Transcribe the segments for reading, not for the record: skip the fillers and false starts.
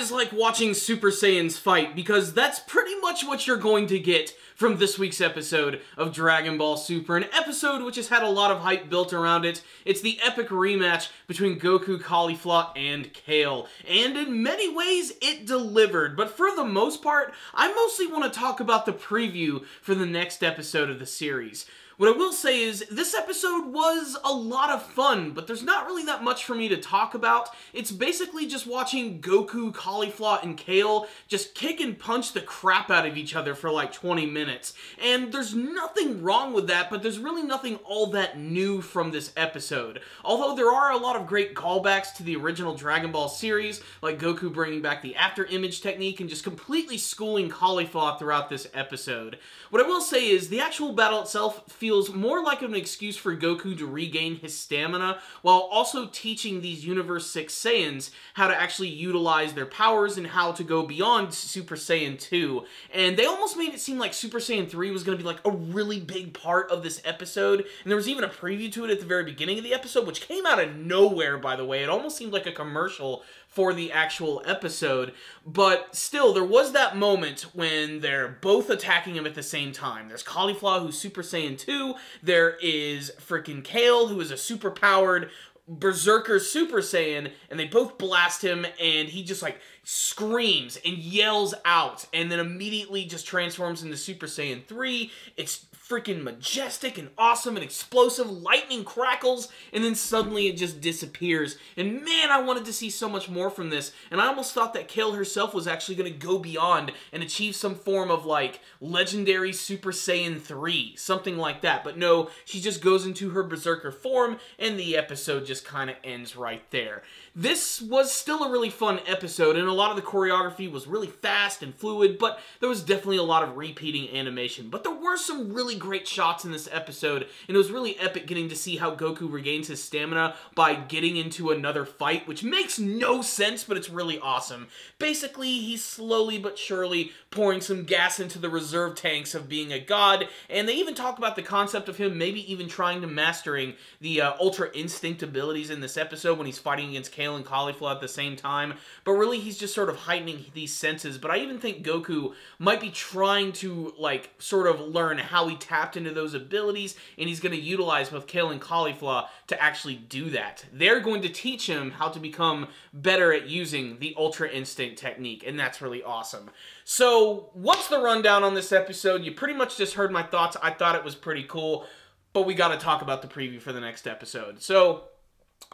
guys like watching Super Saiyans fight? Because that's pretty much what you're going to get from this week's episode of Dragon Ball Super, an episode which has had a lot of hype built around it. It's the epic rematch between Goku, Caulifla, and Kale, and in many ways it delivered, but for the most part, I mostly want to talk about the preview for the next episode of the series. What I will say is, this episode was a lot of fun, but there's not really that much for me to talk about. It's basically just watching Goku, Caulifla, and Kale just kick and punch the crap out of each other for like 20 minutes. And there's nothing wrong with that, but there's really nothing all that new from this episode. Although there are a lot of great callbacks to the original Dragon Ball series, like Goku bringing back the after image technique and just completely schooling Caulifla throughout this episode. What I will say is, the actual battle itself feels more like an excuse for Goku to regain his stamina, while also teaching these Universe 6 Saiyans how to actually utilize their powers and how to go beyond Super Saiyan 2. And they almost made it seem like Super Saiyan 3 was going to be like a really big part of this episode, and there was even a preview to it at the very beginning of the episode, which came out of nowhere, by the way. It almost seemed like a commercial for the actual episode, but still, there was that moment when they're both attacking him at the same time. There's Caulifla, who's Super Saiyan 2, there is freaking Kale, who is a super-powered Berserker Super Saiyan, and they both blast him, and he just, like, screams and yells out, and then immediately just transforms into Super Saiyan 3. It's freaking majestic and awesome and explosive, lightning crackles, and then suddenly it just disappears. And man, I wanted to see so much more from this, and I almost thought that Kale herself was actually going to go beyond and achieve some form of, like, legendary Super Saiyan 3, something like that. But no, she just goes into her Berserker form, and the episode just kind of ends right there. This was still a really fun episode, and a lot of the choreography was really fast and fluid, but there was definitely a lot of repeating animation. But there were some really great shots in this episode, and it was really epic getting to see how Goku regains his stamina by getting into another fight, which makes no sense, but it's really awesome. Basically, he's slowly but surely pouring some gas into the reserve tanks of being a god, and they even talk about the concept of him maybe even trying to mastering the Ultra Instinct abilities in this episode when he's fighting against Kale and Caulifla at the same time, but really he's just sort of heightening these senses. But I even think Goku might be trying to, like, sort of learn how he tapped into those abilities, and he's going to utilize both Kale and Caulifla to actually do that. They're going to teach him how to become better at using the Ultra Instinct technique, and that's really awesome. So, what's the rundown on this episode? You pretty much just heard my thoughts. I thought it was pretty cool, but we got to talk about the preview for the next episode. So,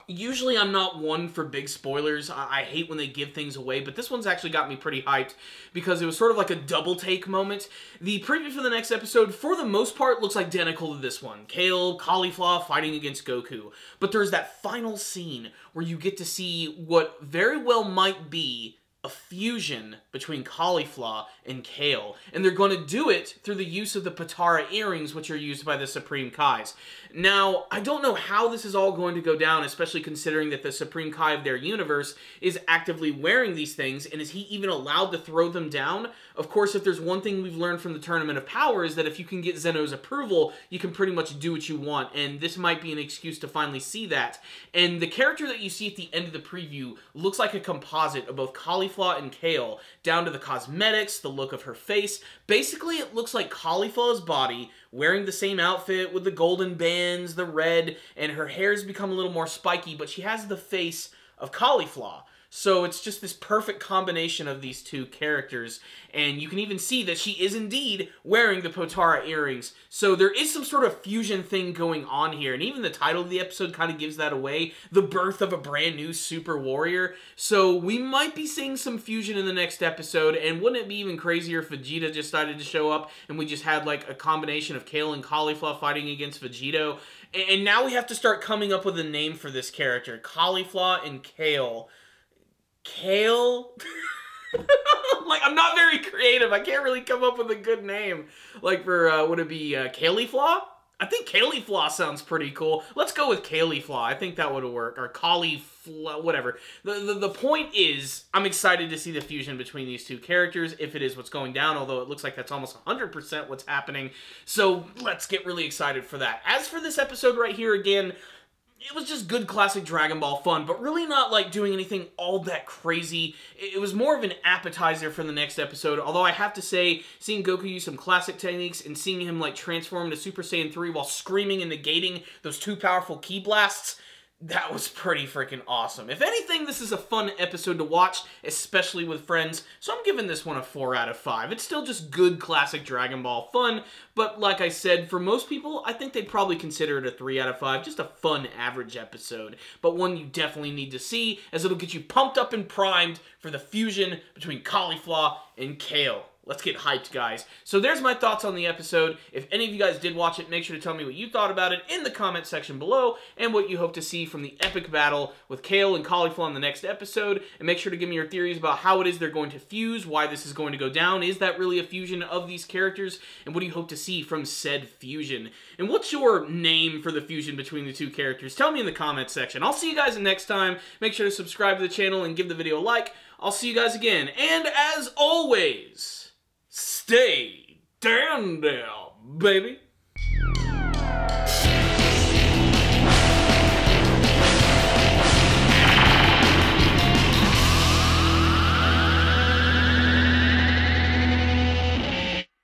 usually I'm not one for big spoilers. I hate when they give things away, but this one's actually got me pretty hyped because it was sort of like a double take moment. The preview for the next episode, for the most part, looks identical to this one. Kale, Caulifla fighting against Goku. But there's that final scene where you get to see what very well might be a fusion between Caulifla and Kale, and they're going to do it through the use of the Potara earrings, which are used by the Supreme Kais. Now, I don't know how this is all going to go down, especially considering that the Supreme Kai of their universe is actively wearing these things, and is he even allowed to throw them down? Of course, if there's one thing we've learned from the Tournament of Power is that if you can get Zeno's approval, you can pretty much do what you want, and this might be an excuse to finally see that. And the character that you see at the end of the preview looks like a composite of both Caulifla and Kale, down to the cosmetics, the look of her face. Basically, it looks like Caulifla's body, wearing the same outfit with the golden bands, the red, and her hair's become a little more spiky, but she has the face of Caulifla. So it's just this perfect combination of these two characters, and you can even see that she is indeed wearing the Potara earrings. So there is some sort of fusion thing going on here, and even the title of the episode kind of gives that away, the birth of a brand new super warrior. So we might be seeing some fusion in the next episode, and wouldn't it be even crazier if Vegeta just started to show up, and we just had like a combination of Kale and Caulifla fighting against Vegito? And now we have to start coming up with a name for this character, Caulifla and Kale. Kale? Like, I'm not very creative. I can't really come up with a good name. Like for, would it be Caulifla? I think Caulifla sounds pretty cool. Let's go with Caulifla. I think that would work. Or Caulifla, whatever. The point is, I'm excited to see the fusion between these two characters, if it is what's going down, although it looks like that's almost 100% what's happening. So let's get really excited for that. As for this episode right here, again, it was just good classic Dragon Ball fun, but really not like doing anything all that crazy. It was more of an appetizer for the next episode, although I have to say, seeing Goku use some classic techniques and seeing him like transform into Super Saiyan 3 while screaming and negating those two powerful ki blasts, that was pretty freaking awesome. If anything, this is a fun episode to watch, especially with friends, so I'm giving this one a 4 out of 5. It's still just good classic Dragon Ball fun, but like I said, for most people, I think they'd probably consider it a 3 out of 5, just a fun average episode, but one you definitely need to see, as it'll get you pumped up and primed for the fusion between Caulifla and Kale. Let's get hyped, guys. So there's my thoughts on the episode. If any of you guys did watch it, make sure to tell me what you thought about it in the comment section below, and what you hope to see from the epic battle with Kale and Caulifla in the next episode. And make sure to give me your theories about how it is they're going to fuse, why this is going to go down. Is that really a fusion of these characters? And what do you hope to see from said fusion? And what's your name for the fusion between the two characters? Tell me in the comment section. I'll see you guys next time. Make sure to subscribe to the channel and give the video a like. I'll see you guys again. And as always, stay down there, baby.